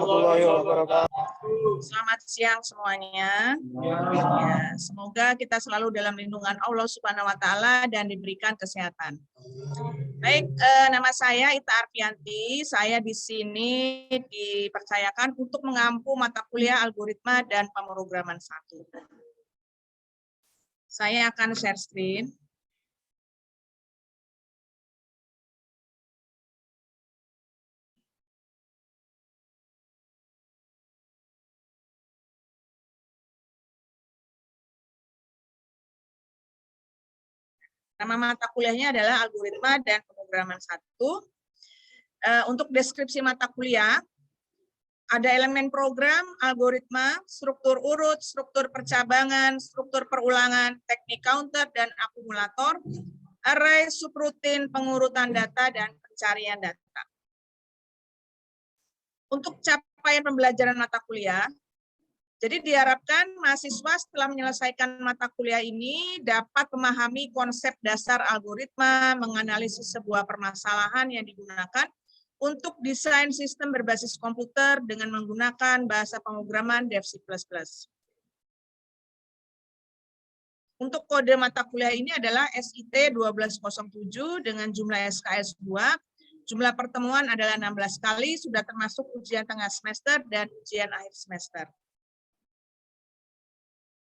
warahmatullahi wabarakatuh. Selamat siang semuanya. Ya, semoga kita selalu dalam lindungan Allah Subhanahu wa taala dan diberikan kesehatan. Baik, nama saya Ita Arfianti. Saya di sini dipercayakan untuk mengampu mata kuliah algoritma dan pemrograman 1. Saya akan share screen. Nama mata kuliahnya adalah algoritma dan pemrograman 1. Untuk deskripsi mata kuliah, ada elemen program, algoritma, struktur urut, struktur percabangan, struktur perulangan, teknik counter dan akumulator, array, subrutin, pengurutan data, dan pencarian data. Untuk capaian pembelajaran mata kuliah, jadi diharapkan mahasiswa setelah menyelesaikan mata kuliah ini dapat memahami konsep dasar algoritma, menganalisis sebuah permasalahan yang digunakan untuk desain sistem berbasis komputer dengan menggunakan bahasa pemrograman Dev C++. Untuk kode mata kuliah ini adalah SIT 1207 dengan jumlah SKS 2. Jumlah pertemuan adalah 16 kali, sudah termasuk ujian tengah semester dan ujian akhir semester.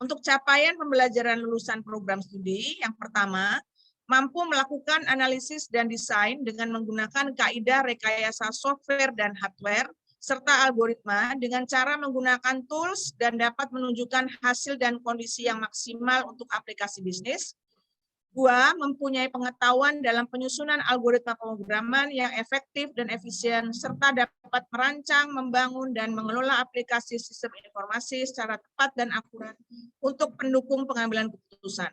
Untuk capaian pembelajaran lulusan program studi, yang pertama, mampu melakukan analisis dan desain dengan menggunakan kaidah rekayasa software dan hardware, serta algoritma dengan cara menggunakan tools dan dapat menunjukkan hasil dan kondisi yang maksimal untuk aplikasi bisnis. 2. Mempunyai pengetahuan dalam penyusunan algoritma pemrograman yang efektif dan efisien, serta dapat merancang, membangun, dan mengelola aplikasi sistem informasi secara tepat dan akurat untuk pendukung pengambilan keputusan.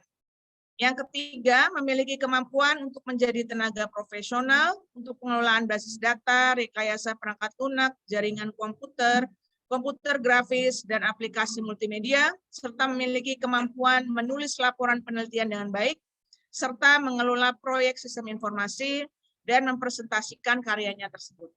Yang ketiga, memiliki kemampuan untuk menjadi tenaga profesional untuk pengelolaan basis data, rekayasa perangkat lunak, jaringan komputer, komputer grafis, dan aplikasi multimedia, serta memiliki kemampuan menulis laporan penelitian dengan baik, serta mengelola proyek sistem informasi dan mempresentasikan karyanya tersebut.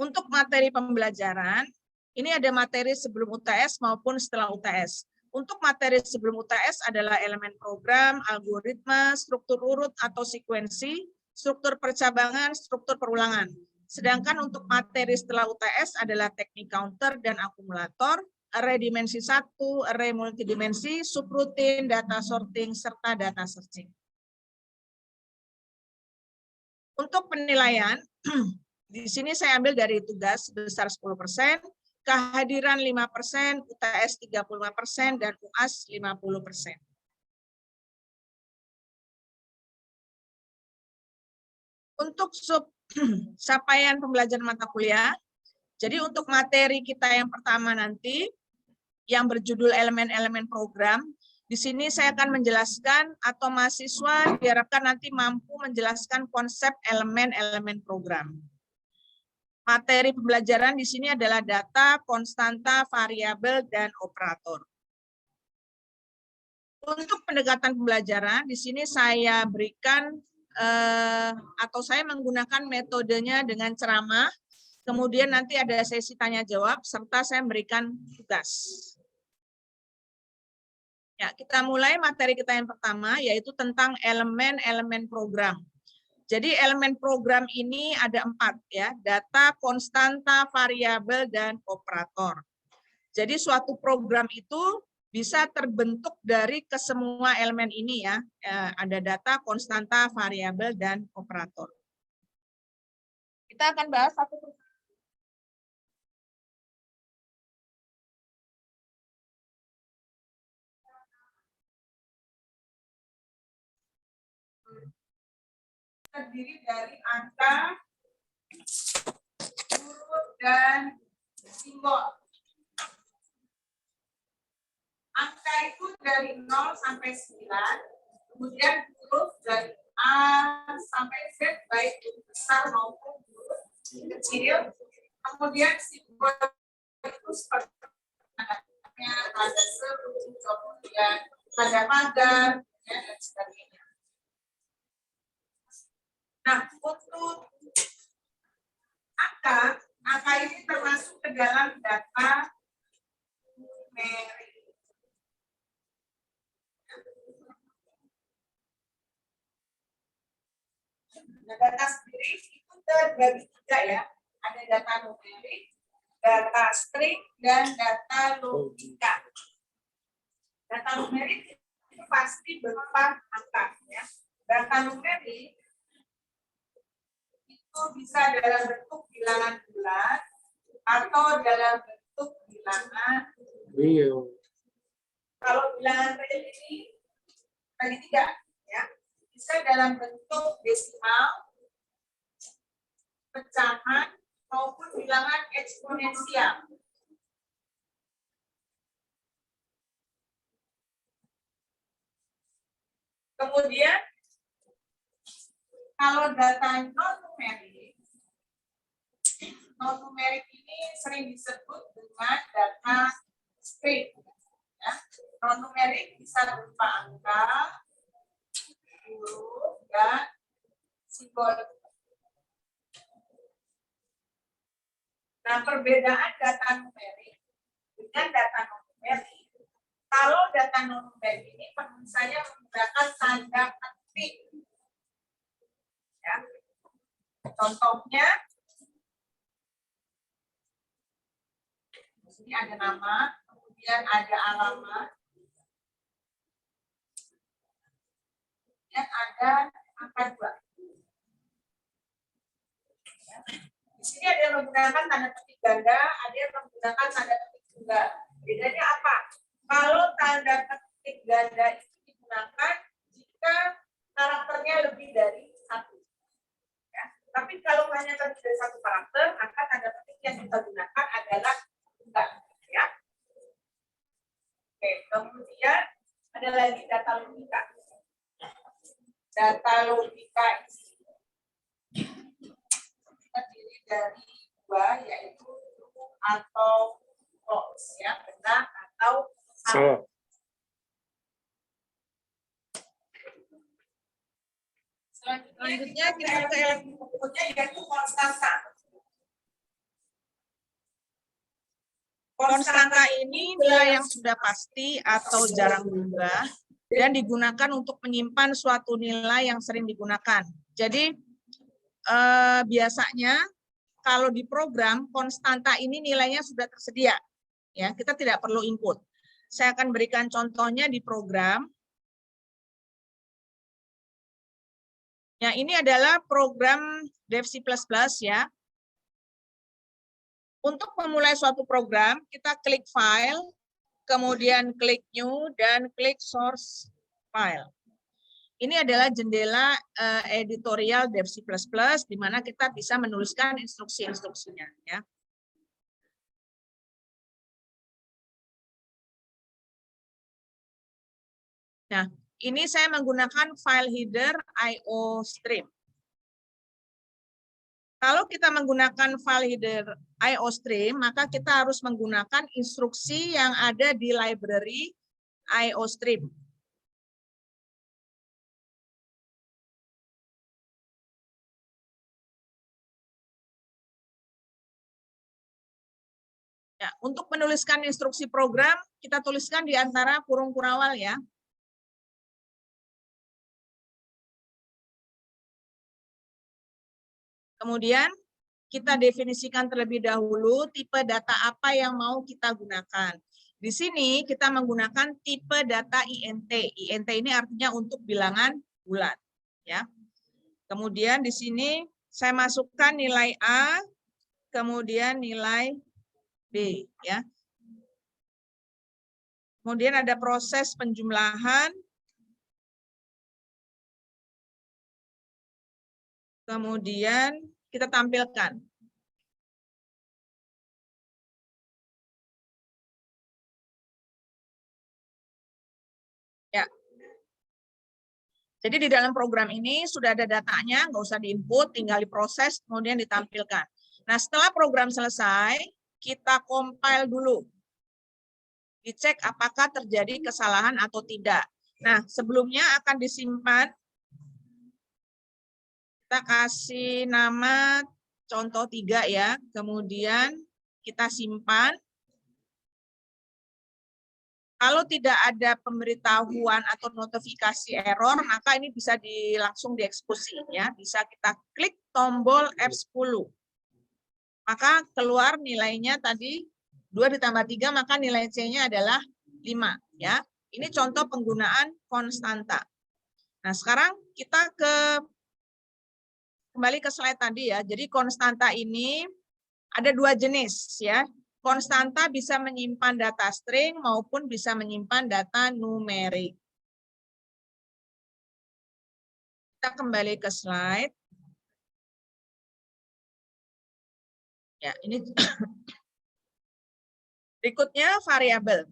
Untuk materi pembelajaran, ini ada materi sebelum UTS maupun setelah UTS. Untuk materi sebelum UTS adalah elemen program, algoritma, struktur urut atau sekuensi, struktur percabangan, struktur perulangan. Sedangkan untuk materi setelah UTS adalah teknik counter dan akumulator, array dimensi 1, array multidimensi, subrutin, data sorting, serta data searching. Untuk penilaian, di sini saya ambil dari tugas sebesar 10%, kehadiran 5%, UTS 35%, dan UAS 50%. Untuk capaian pembelajaran mata kuliah, jadi untuk materi kita yang pertama nanti, yang berjudul elemen-elemen program, di sini saya akan menjelaskan atau mahasiswa diharapkan nanti mampu menjelaskan konsep elemen-elemen program. Materi pembelajaran di sini adalah data, konstanta, variabel, dan operator. Untuk pendekatan pembelajaran, di sini saya berikan atau saya menggunakan metodenya dengan ceramah, kemudian nanti ada sesi tanya-jawab, serta saya memberikan tugas. Ya, kita mulai materi kita yang pertama, yaitu tentang elemen-elemen program. Jadi elemen program ini ada 4 ya, data, konstanta, variabel, dan operator. Jadi suatu program itu bisa terbentuk dari kesemua elemen ini ya, ada data, konstanta, variabel, dan operator. Kita akan bahas satu persatu. Terdiri dari angka, huruf, dan simbol. Angka itu dari 0 sampai 9, kemudian huruf dari A sampai Z, baik huruf besar maupun huruf kecil. Kemudian simbol itu seperti ada seru, kemudian ada pagar, dan sebagainya. Nah, untuk angka dalam data numerik. Nah, data sendiri itu terbagi 3 ya. Ada data numerik, data string, dan data logika. Data numerik itu pasti berupa angka ya. Data numerik itu bisa dalam bentuk bilangan bulat atau dalam bentuk bilangan real. Kalau bilangan real ini bagi 3 ya. Bisa dalam bentuk desimal, pecahan, maupun bilangan eksponensial. Kemudian, kalau data non-numerik ini sering disebut dengan data string. Ya. Non-numerik bisa berupa angka, huruf, dan simbol. Nah, perbedaan data numerik dengan data non-numerik. Kalau data non-numerik ini penulisannya menggunakan tanda petik. Ya. Contohnya, di sini ada nama, kemudian ada alamat, kemudian ada angka 2. Ya. Di sini ada yang menggunakan tanda petik ganda, ada yang menggunakan tanda petik tunggal. Bedanya apa? Kalau tanda petik ganda itu digunakan jika karakternya lebih dari 1. Ya. Tapi kalau hanya lebih dari 1 karakter, maka tanda petik yang kita gunakan adalah tunggal. Ya. Oke, kemudian ada lagi data logika. Data logika ini terdiri dari 2, yaitu true atau false, ya, benar atau salah. Selanjutnya kita ke elemen berikutnya, yaitu konstanta. Konstanta ini nilai yang sudah pasti atau jarang berubah dan digunakan untuk menyimpan suatu nilai yang sering digunakan. Jadi biasanya kalau di program konstanta ini nilainya sudah tersedia, ya, kita tidak perlu input. Saya akan berikan contohnya di program. Ya, ini adalah program Dev C++ ya. Untuk memulai suatu program, kita klik File, kemudian klik New, dan klik Source File. Ini adalah jendela editorial Dev C++, di mana kita bisa menuliskan instruksi-instruksinya. Ya. Nah, ini saya menggunakan file header IOStream. Kalau kita menggunakan file header IOStream, maka kita harus menggunakan instruksi yang ada di library IOStream. Ya, untuk menuliskan instruksi program, kita tuliskan di antara kurung kurawal ya. Kemudian kita definisikan terlebih dahulu tipe data apa yang mau kita gunakan. Di sini kita menggunakan tipe data INT. INT ini artinya untuk bilangan bulat, ya. Kemudian di sini saya masukkan nilai A, kemudian nilai B, ya. Kemudian ada proses penjumlahan. Kemudian kita tampilkan. Ya. Jadi di dalam program ini sudah ada datanya, nggak usah diinput, tinggal diproses, kemudian ditampilkan. Nah, setelah program selesai, kita compile dulu. Dicek apakah terjadi kesalahan atau tidak. Nah, sebelumnya akan disimpan. Kita kasih nama contoh 3 ya. Kemudian kita simpan. Kalau tidak ada pemberitahuan atau notifikasi error, maka ini bisa langsung dieksekusi ya. Bisa kita klik tombol F10. Maka keluar nilainya tadi 2 ditambah 3, maka nilai C-nya adalah 5 ya. Ini contoh penggunaan konstanta. Nah, sekarang kita kembali ke slide tadi ya. Jadi konstanta ini ada 2 jenis ya. Konstanta bisa menyimpan data string maupun bisa menyimpan data numerik. Kita kembali ke slide. Ya, ini berikutnya variabel.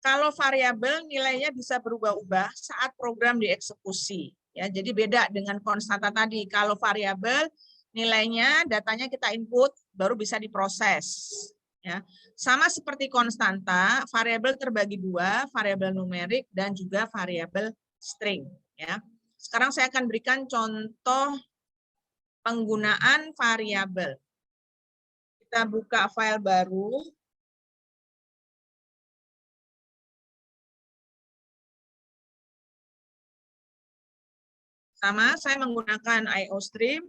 Kalau variabel nilainya bisa berubah-ubah saat program dieksekusi. Ya, jadi beda dengan konstanta tadi. Kalau variabel nilainya, datanya kita input, baru bisa diproses. Ya, sama seperti konstanta, variabel terbagi 2, variabel numerik dan juga variabel string. Ya, sekarang saya akan berikan contoh penggunaan variabel. Kita buka file baru. Sama, saya menggunakan IOStream.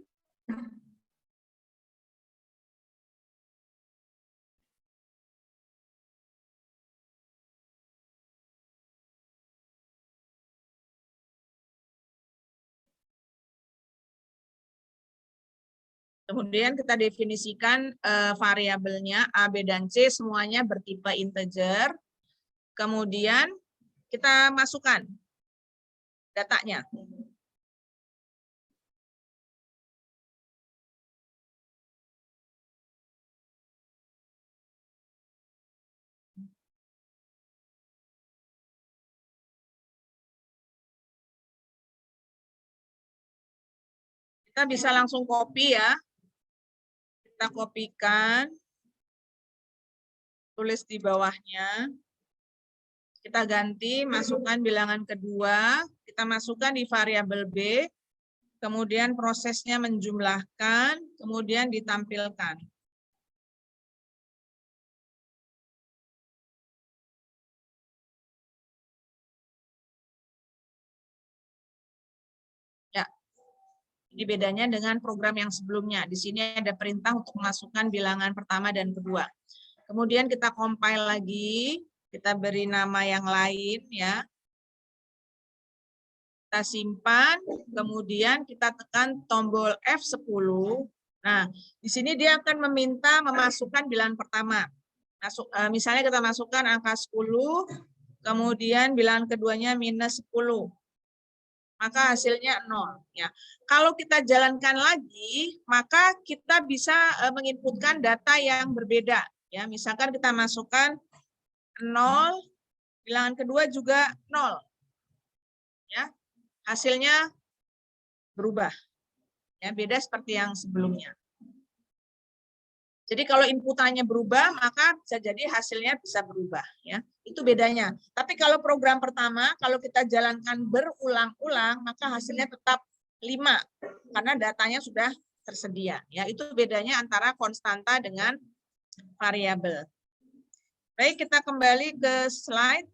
Kemudian kita definisikan variabelnya A, B, dan C semuanya bertipe integer. Kemudian kita masukkan datanya. Kita bisa langsung copy ya. Kita kopikan, tulis di bawahnya. Kita ganti, masukkan bilangan kedua, kita masukkan di variabel B, kemudian prosesnya menjumlahkan, kemudian ditampilkan. Ya, ini bedanya dengan program yang sebelumnya. Di sini ada perintah untuk memasukkan bilangan pertama dan kedua. Kemudian kita compile lagi, kita beri nama yang lain ya. Kita simpan, kemudian kita tekan tombol F10. Nah, di sini dia akan meminta memasukkan bilangan pertama. Misalnya kita masukkan angka 10, kemudian bilangan keduanya minus 10. Maka hasilnya 0. Ya. Kalau kita jalankan lagi, maka kita bisa menginputkan data yang berbeda. Ya, misalkan kita masukkan 0, bilangan kedua juga 0. Ya, hasilnya berubah. Ya, beda seperti yang sebelumnya. Jadi kalau inputannya berubah, maka bisa jadi hasilnya bisa berubah. Ya, itu bedanya. Tapi kalau program pertama, kalau kita jalankan berulang-ulang, maka hasilnya tetap 5 karena datanya sudah tersedia. Ya, itu bedanya antara konstanta dengan variabel. Baik, kita kembali ke slide.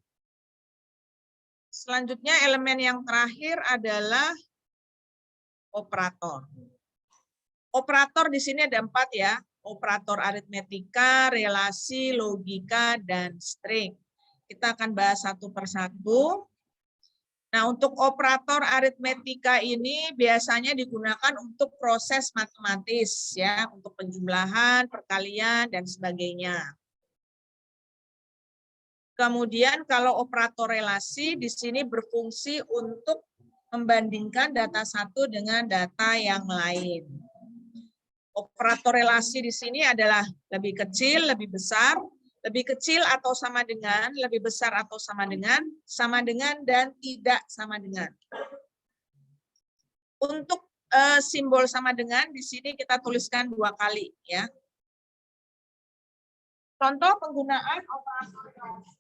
Selanjutnya elemen yang terakhir adalah operator. Operator di sini ada 4 ya. Operator aritmetika, relasi, logika, dan string. Kita akan bahas satu persatu. Nah, untuk operator aritmetika ini biasanya digunakan untuk proses matematis ya, untuk penjumlahan, perkalian, dan sebagainya. Kemudian kalau operator relasi di sini berfungsi untuk membandingkan data satu dengan data yang lain. Operator relasi di sini adalah lebih kecil, lebih besar, lebih kecil atau sama dengan, lebih besar atau sama dengan, dan tidak sama dengan. Untuk simbol sama dengan di sini kita tuliskan 2 kali ya. Contoh penggunaan operator relasi.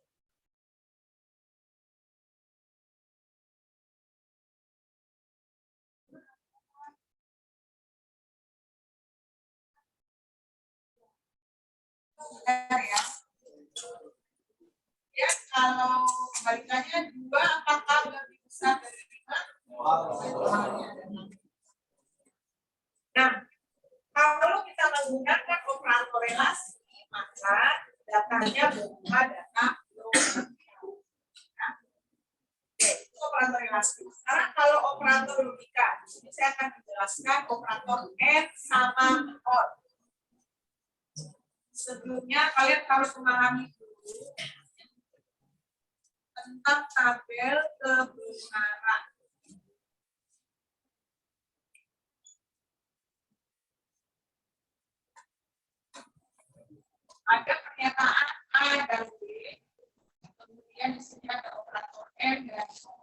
Ya. Ya, kalau kebalikannya 2 apakah lebih besar dari 5? Nah, kalau kita menggunakan operator relasi, maka datanya berupa data nominal. Oke, itu operator relasi. Sekarang kalau operator logika, ini saya akan menjelaskan operator N sama OR. Sebelumnya kalian harus memahami dulu tentang tabel kebenaran. Ada pernyataan A dan B, kemudian di sini ada operator M dan O.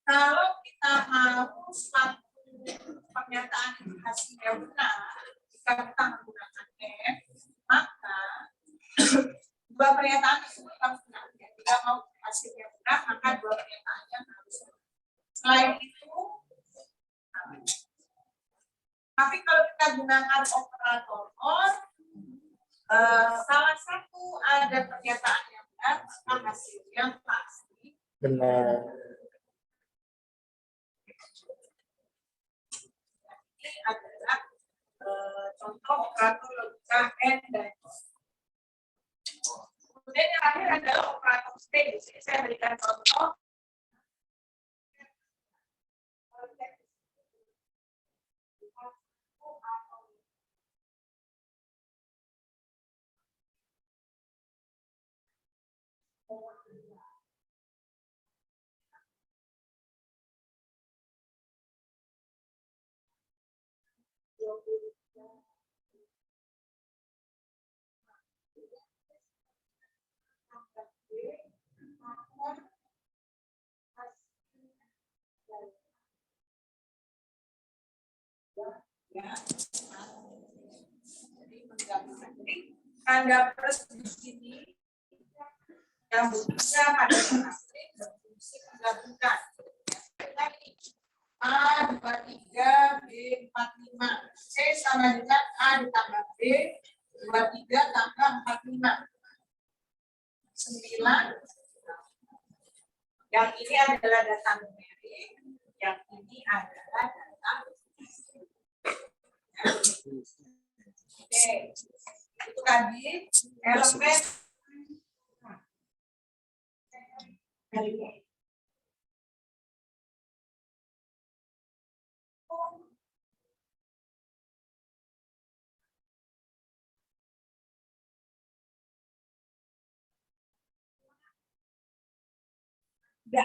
Kalau kita mau suatu pernyataan hasilnya benar, jika kita menggunakan F, maka dua pernyataan tersebut harus benar. Jika mau hasilnya benar, maka dua pernyataannya harus benar. Selain itu, tapi kalau kita gunakan operator OR, salah satu ada pernyataan yang benar, maka hasilnya pasti benar. Ini adalah contoh operator logika N dan O. Kemudian yang terakhir adalah operator state. Di sini saya berikan contoh. Ya. Jadi menggabungkan. Jadi tanda plus di sini yang berusia pada string berfungsi menggabungkan. A 23 B 45 C sama dengan A ditambah B 23 tambah 45 9. Yang ini adalah data numerik, yang ini adalah data Oke, itu tadi elemen ya.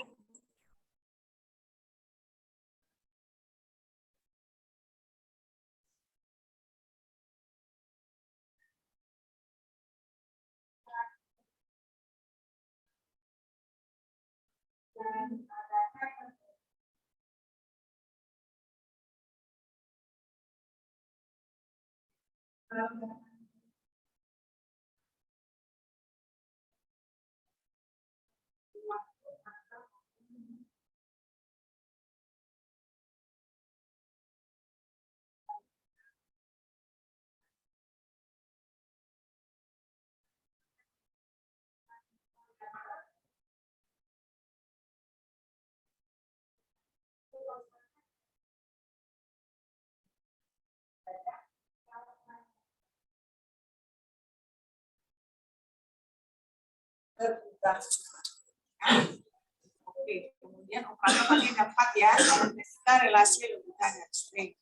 Oke, kemudian operator paling dapat ya, kita relasi logika dan string.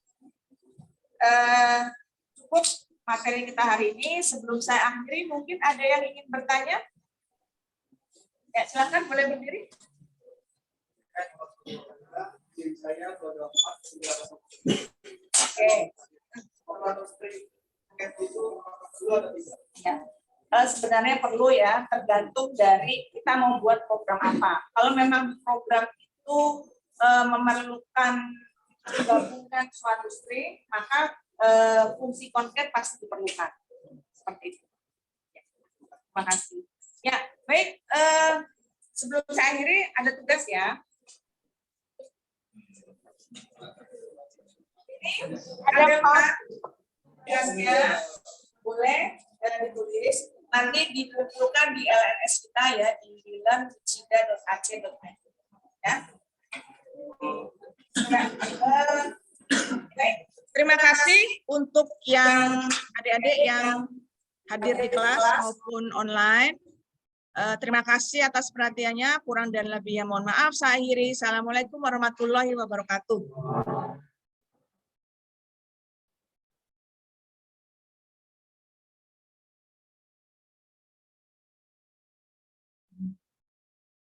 Cukup materi kita hari ini. Sebelum saya akhiri, mungkin ada yang ingin bertanya? Ya, silakan boleh berdiri. Oke. Ya. Sebenarnya perlu ya, tergantung dari kita mau buat program apa. Kalau memang program itu memerlukan menggabungkan suatu string, maka fungsi concat pasti diperlukan. Seperti itu. Ya. Terima kasih. Ya, baik. Sebelum saya akhiri, ada tugas ya. Ada part tugasnya, boleh ditulis, nanti dikumpulkan di LNS kita ya, di learn.cida.ac.id ya. Terima kasih untuk yang adik-adik yang hadir di kelas maupun online. Terima kasih atas perhatiannya. Kurang dan lebihnya mohon maaf. Saya akhiri. Assalamualaikum warahmatullahi wabarakatuh.